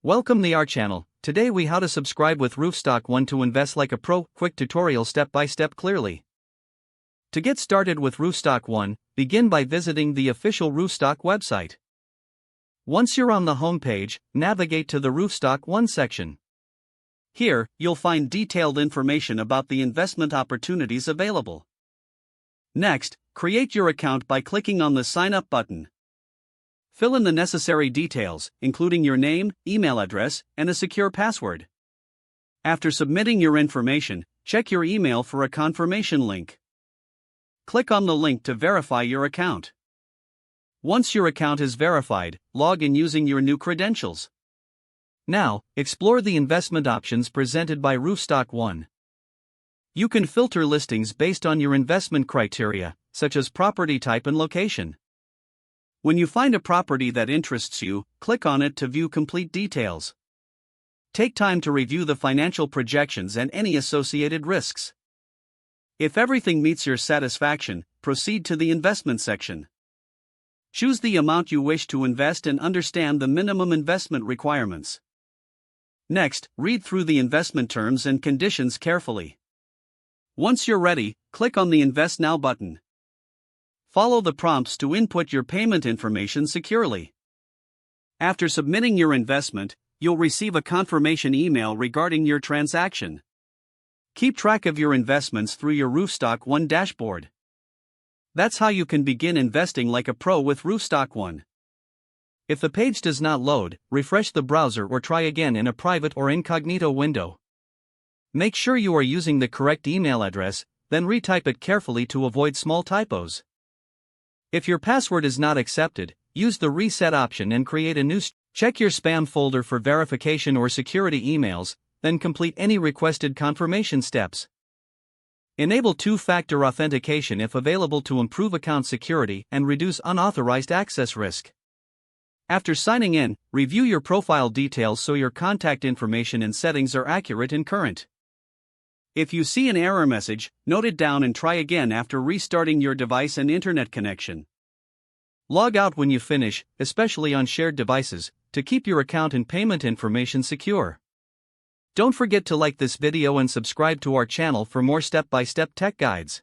Welcome to our channel. Today we how to subscribe with Roofstock One to invest like a pro, quick tutorial step by step clearly. To get started with Roofstock One, begin by visiting the official Roofstock website. Once you're on the home page, navigate to the Roofstock One section. Here, you'll find detailed information about the investment opportunities available. Next, create your account by clicking on the Sign Up button. Fill in the necessary details, including your name, email address, and a secure password. After submitting your information, check your email for a confirmation link. Click on the link to verify your account. Once your account is verified, log in using your new credentials. Now, explore the investment options presented by Roofstock One. You can filter listings based on your investment criteria, such as property type and location. When you find a property that interests you, click on it to view complete details. Take time to review the financial projections and any associated risks. If everything meets your satisfaction, proceed to the investment section. Choose the amount you wish to invest and understand the minimum investment requirements. Next, read through the investment terms and conditions carefully. Once you're ready, click on the Invest Now button. Follow the prompts to input your payment information securely. After submitting your investment, you'll receive a confirmation email regarding your transaction. Keep track of your investments through your Roofstock One dashboard. That's how you can begin investing like a pro with Roofstock One. If the page does not load, refresh the browser or try again in a private or incognito window. Make sure you are using the correct email address, then retype it carefully to avoid small typos. If your password is not accepted, use the reset option and create a new. Check your spam folder for verification or security emails, then complete any requested confirmation steps. Enable two-factor authentication if available to improve account security and reduce unauthorized access risk. After signing in, review your profile details so your contact information and settings are accurate and current. If you see an error message, note it down and try again after restarting your device and internet connection. Log out when you finish, especially on shared devices, to keep your account and payment information secure. Don't forget to like this video and subscribe to our channel for more step-by-step tech guides.